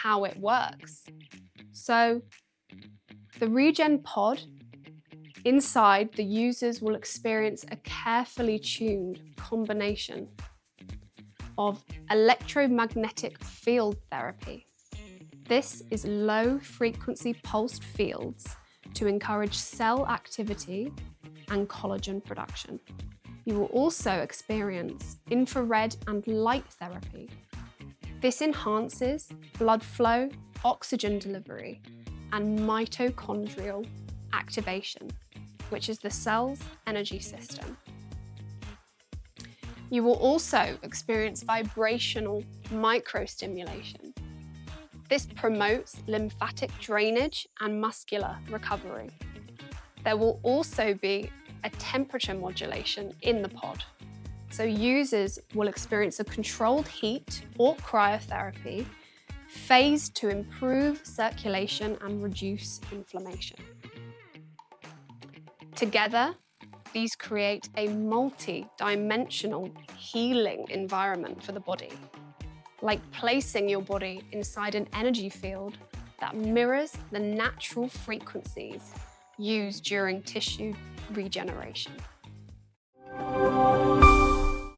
how it works. So the Regen Pod, inside, the users will experience a carefully tuned combination of electromagnetic field therapy. This is low-frequency pulsed fields to encourage cell activity and collagen production. You will also experience infrared and light therapy. This enhances blood flow, oxygen delivery, and mitochondrial activation, which is the cell's energy system. You will also experience vibrational microstimulation. This promotes lymphatic drainage and muscular recovery. There will also be a temperature modulation in the pod. So users will experience a controlled heat or cryotherapy phase to improve circulation and reduce inflammation. Together, these create a multi-dimensional healing environment for the body, like placing your body inside an energy field that mirrors the natural frequencies used during tissue regeneration.